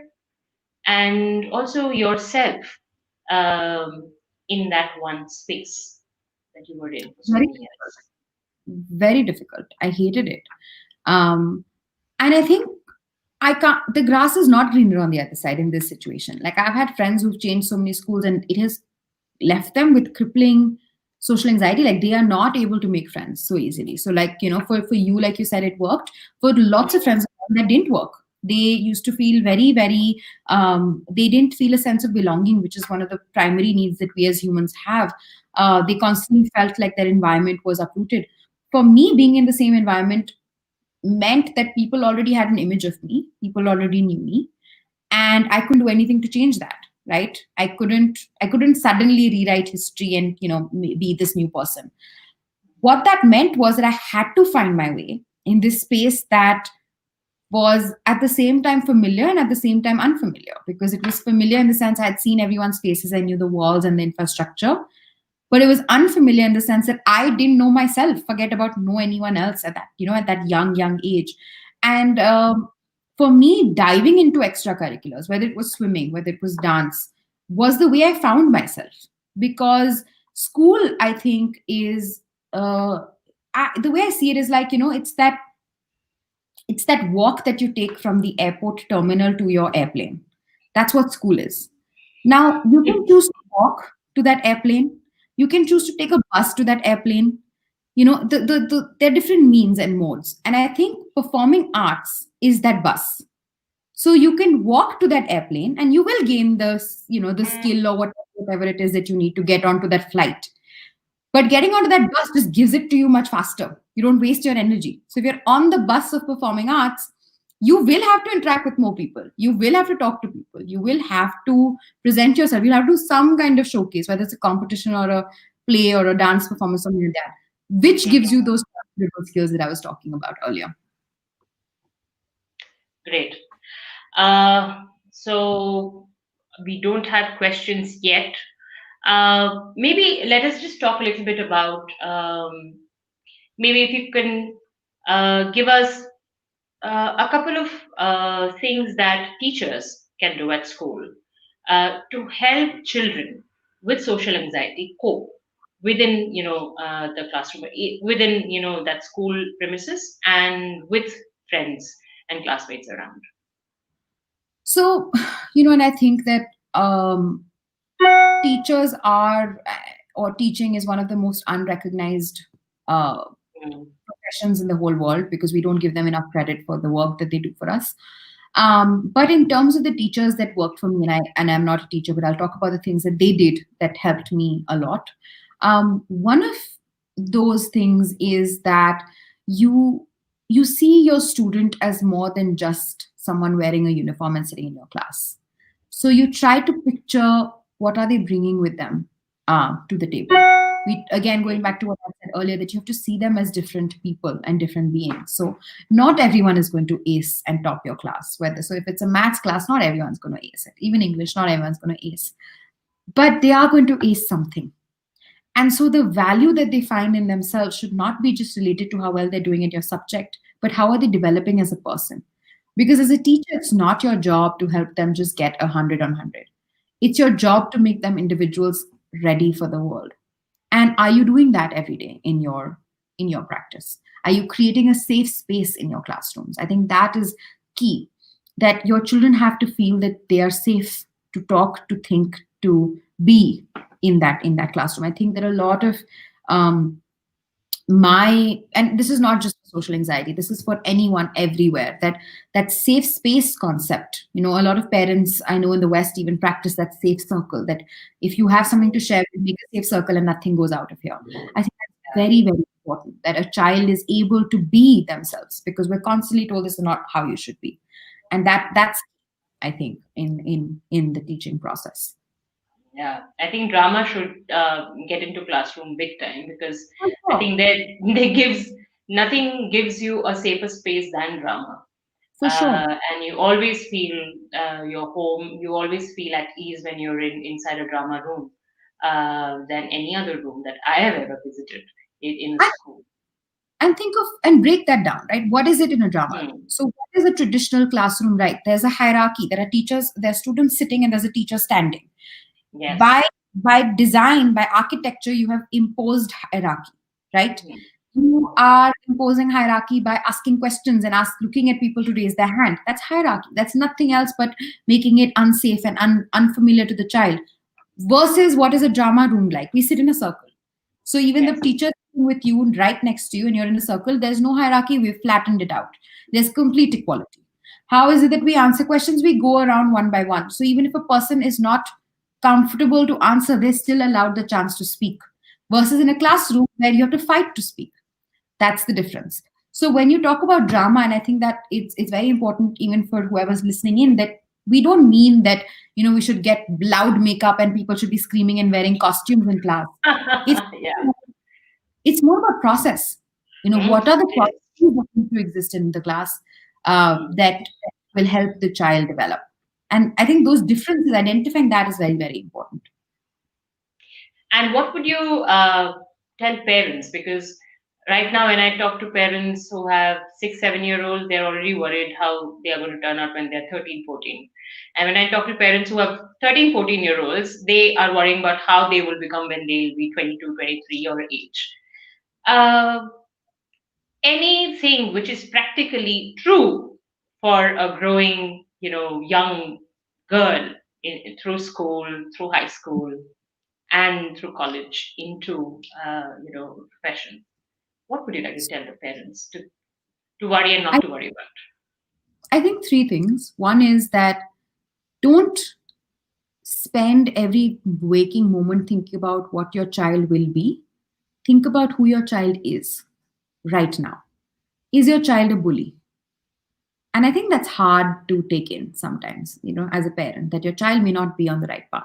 and also yourself um, in that one space that you were in for so Very many difficult. years. Very difficult. I hated it. Um, and I think I can't, the grass is not greener on the other side in this situation. Like, I've had friends who've changed so many schools and it has left them with crippling social anxiety. Like, they are not able to make friends so easily. So, like, for you, like you said, it worked. For lots of friends that didn't work. They used to feel very, very, they didn't feel a sense of belonging, which is one of the primary needs that we as humans have. They constantly felt like their environment was uprooted. For me, being in the same environment meant that people already had an image of me, people already knew me, and I couldn't do anything to change that. Right? I couldn't suddenly rewrite history and be this new person. What that meant was that I had to find my way in this space that was at the same time familiar and at the same time unfamiliar, because it was familiar in the sense I had seen everyone's faces, I knew the walls and the infrastructure, but it was unfamiliar in the sense that I didn't know myself, forget about know anyone else at that young age. And for me, diving into extracurriculars, whether it was swimming, whether it was dance, was the way I found myself. Because school, I think, is the way I see it is like, it's that walk that you take from the airport terminal to your airplane. That's what school is. Now, you can choose to walk to that airplane. You can choose to take a bus to that airplane. There are different means and modes. And I think performing arts is that bus. So you can walk to that airplane and you will gain the skill or whatever it is that you need to get onto that flight. But getting onto that bus just gives it to you much faster. You don't waste your energy. So if you're on the bus of performing arts, you will have to interact with more people. You will have to talk to people. You will have to present yourself. You'll have to do some kind of showcase, whether it's a competition or a play or a dance performance, something like that, which gives you those transferable skills that I was talking about earlier. Great. So we don't have questions yet. Maybe let us just talk a little bit about maybe if you can give us a couple of things that teachers can do at school to help children with social anxiety cope within the classroom, within that school premises and with friends and classmates around. So, and I think that teachers are, or teaching is one of the most unrecognized uh, Mm. professions in the whole world, because we don't give them enough credit for the work that they do for us. But in terms of the teachers that worked for me, and I'm not a teacher, but I'll talk about the things that they did that helped me a lot. One of those things is that you you see your student as more than just someone wearing a uniform and sitting in your class. So you try to picture what are they bringing with them to the table. We again going back to what I said earlier, that you have to see them as different people and different beings. So not everyone is going to ace and top your class. Whether so if it's a maths class, not everyone's going to ace it. Even English, not everyone's going to ace. But they are going to ace something. And so the value that they find in themselves should not be just related to how well they're doing at your subject, but how are they developing as a person. Because as a teacher, it's not your job to help them just get 100 on 100. It's your job to make them individuals ready for the world. And are you doing that every day in your practice? Are you creating a safe space in your classrooms? I think that is key, that your children have to feel that they are safe to talk, to think, to be in that classroom. I think there are a lot of um, my and this is not just social anxiety, this is for anyone everywhere, that safe space concept. A lot of parents I know in the West even practice that safe circle, that if you have something to share, we make a safe circle and nothing goes out of here. I think that's very, very important, that a child is able to be themselves, because we're constantly told this is not how you should be. And that's I think in the teaching process. Yeah, I think drama should get into classroom big time, because For I sure. think that they gives nothing gives you a safer space than drama. For sure. And you always feel your home. You always feel at ease when you're inside a drama room than any other room that I have ever visited in a school. And think of and break that down, right? What is it in a drama room? Hmm. So what is a traditional classroom, right? There's a hierarchy. There are teachers, there are students sitting, and there's a teacher standing. Yes. By design, by architecture, you have imposed hierarchy, right? Hmm. You are imposing hierarchy by asking questions and looking at people to raise their hand. That's hierarchy. That's nothing else but making it unsafe and unfamiliar to the child. Versus what is a drama room like? We sit in a circle. So even the Yes. teacher sitting with you right next to you and you're in a circle, there's no hierarchy. We've flattened it out. There's complete equality. How is it that we answer questions? We go around one by one. So even if a person is not comfortable to answer, they're still allowed the chance to speak. Versus in a classroom where you have to fight to speak. That's the difference. So when you talk about drama, and I think that it's very important even for whoever's listening in, that we don't mean that we should get loud makeup and people should be screaming and wearing costumes in class. It's Yeah. it's more about process. Hmm. What are the It is. processes that need to exist in the class Hmm. that will help the child develop? And I think those differences, identifying that is very, very important. And what would you tell parents? Because right now, when I talk to parents who have 6, 7 year olds, they're already worried how they are going to turn out when they're 13, 14. And when I talk to parents who have 13, 14 year olds, they are worrying about how they will become when they'll be 22, 23 or age. Uh, Anything which is practically true for a growing, young girl through school, through high school, and through college into profession, what would you like to tell the parents to worry and I, not to worry about? I think three things. One is that don't spend every waking moment thinking about what your child will be. Think about who your child is right now. Is your child a bully? And I think that's hard to take in sometimes, as a parent, that your child may not be on the right path.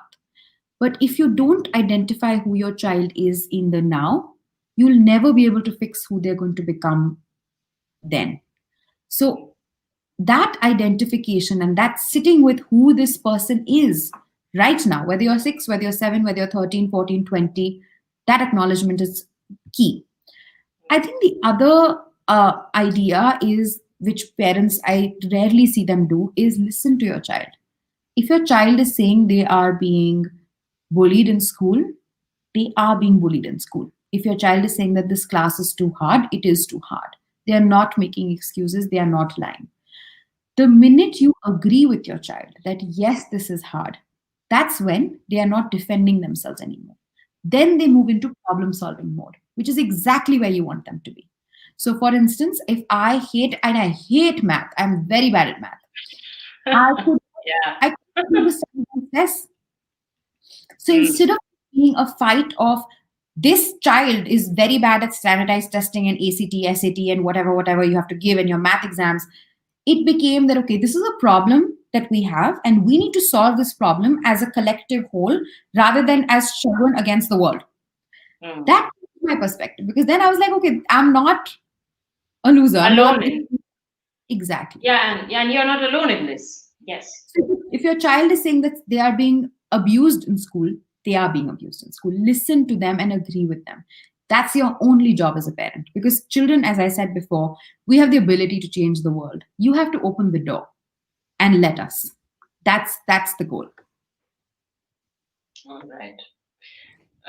But if you don't identify who your child is in the now, you'll never be able to fix who they're going to become then. So that identification and that sitting with who this person is right now, whether you're 6, whether you're 7, whether you're 13, 14, 20, that acknowledgement is key. I think the other idea is, which parents I rarely see them do, is listen to your child. If your child is saying they are being bullied in school, they are being bullied in school. If your child is saying that this class is too hard, it is too hard. They are not making excuses, they are not lying. The minute you agree with your child that yes, this is hard, that's when they are not defending themselves anymore. Then they move into problem solving mode, which is exactly where you want them to be. So, for instance, if I hate math, I'm very bad at math. I could Yeah. I could do the same test. So Mm. instead of being a fight of this child is very bad at standardized testing and ACT, SAT, and whatever you have to give in your math exams, it became that, okay, this is a problem that we have, and we need to solve this problem as a collective whole rather than as children against the world. Mm. That was my perspective, because then I was like, okay, I'm not a loser. I'm Alone not in. exactly. Yeah, and you're not alone in this. Yes. So if your child is saying that they are being abused in school, they are being abused in school. Listen to them and agree with them. That's your only job as a parent. Because children, as I said before, we have the ability to change the world. You have to open the door and let us. That's the goal. All right.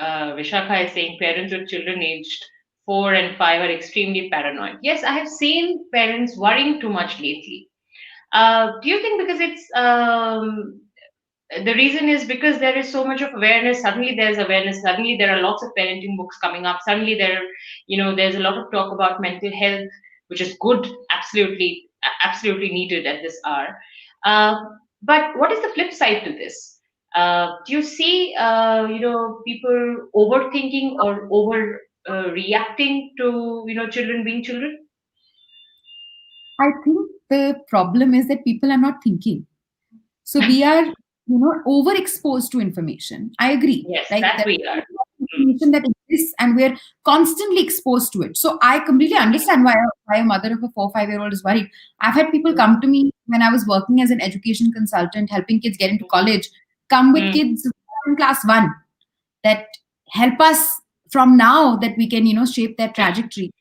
Vishakha is saying parents with children aged 4 and 5 are extremely paranoid. Yes, I have seen parents worrying too much lately. Do you think because it's the reason is because there is so much of awareness, suddenly there's awareness, suddenly there are lots of parenting books coming up, suddenly there's a lot of talk about mental health, which is good, absolutely needed at this hour. uh, but what is the flip side to this? Do you see people overthinking or over reacting to children being children? I think the problem is that people are not thinking. So we are, overexposed to information. I agree. Yes, Like that there's we a are. lot of information that exists and we're constantly exposed to it. So I completely understand why a mother of a 4 5 year old is worried. I've had people Mm, come to me when I was working as an education consultant, helping kids get into college, come with mm, kids who are in class one, that help us from now, that we can, shape their trajectory.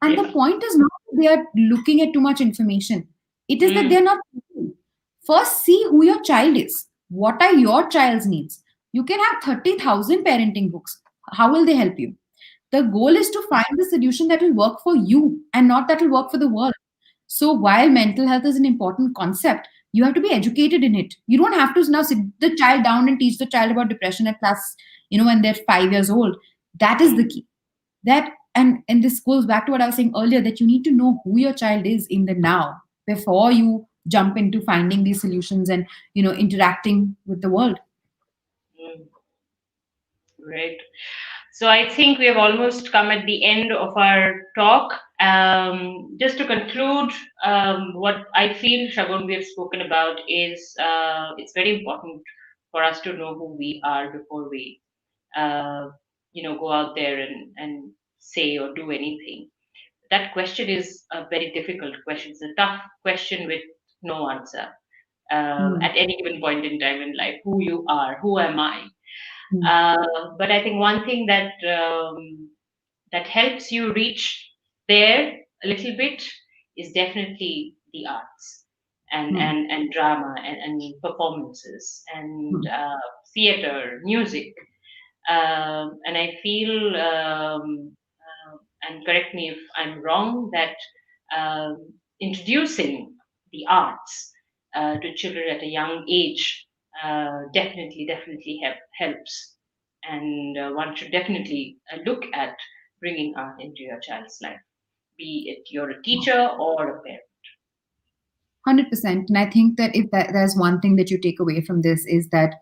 And the yeah. point is not that they are looking at too much information. It is that Mm, they're not thinking. First, see who your child is. What are your child's needs? You can have 30,000 parenting books. How will they help you? The goal is to find the solution that will work for you and not that will work for the world. So, while mental health is an important concept, you have to be educated in it. You don't have to now sit the child down and teach the child about depression at class, when they're 5 years old. That is the mm. key. That and this goes back to what I was saying earlier, that you need to know who your child is in the now before you jump into finding these solutions and interacting with the world. Mm, great. So I think we have almost come at the end of our talk. Just to conclude, what I feel, Shagun, we have spoken about is it's very important for us to know who we are before we, uh, go out there and say or do anything. That question is a very difficult question. It's a tough question with no answer Mm, at any given point in time in life. Who you are, who am I? mm, But I think one thing that helps you reach there a little bit is definitely the arts mm, and drama and performances and mm, theater, music. And I feel, and correct me if I'm wrong, that introducing the arts to children at a young age definitely helps. And one should definitely look at bringing art into your child's life, be it you're a teacher or a parent. 100%. And I think that if there's one thing that you take away from this, is that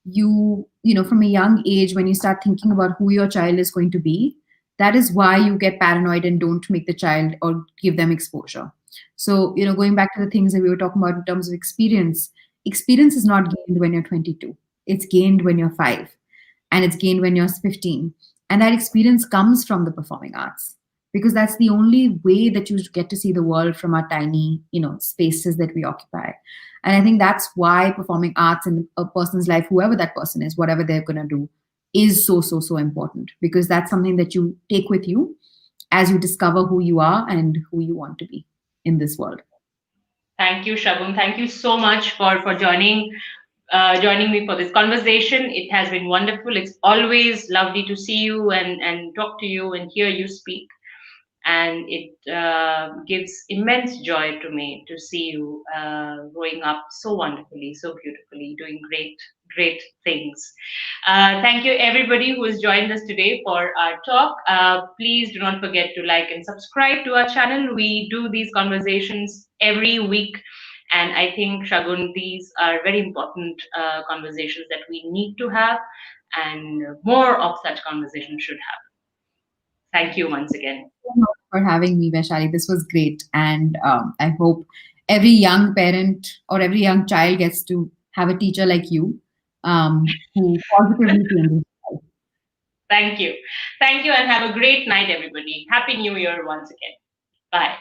from a young age, when you start thinking about who your child is going to be, that is why you get paranoid and don't make the child or give them exposure. So going back to the things that we were talking about in terms of experience is not gained when you're 22. It's gained when you're 5, and it's gained when you're 15. And that experience comes from the performing arts, because that's the only way that you get to see the world from our tiny spaces that we occupy. And I think that's why performing arts in a person's life, whoever that person is, whatever they're going to do, is so important, because that's something that you take with you as you discover who you are and who you want to be in this world. Thank you, Shagun. Thank you so much for joining me for this conversation. It has been wonderful. It's always lovely to see you and talk to you and hear you speak. And it gives immense joy to me to see you growing up so wonderfully, so beautifully, doing great things. Thank you, everybody who has joined us today for our talk. Please do not forget to like and subscribe to our channel. We do these conversations every week. And I think, Shagun, these are very important conversations that we need to have, and more of such conversations should happen. Thank you once again. So much for having me, Vaishali. This was great. And I hope every young parent or every young child gets to have a teacher like you, who positively changes life. Thank you. Thank you, and have a great night, everybody. Happy New Year once again. Bye.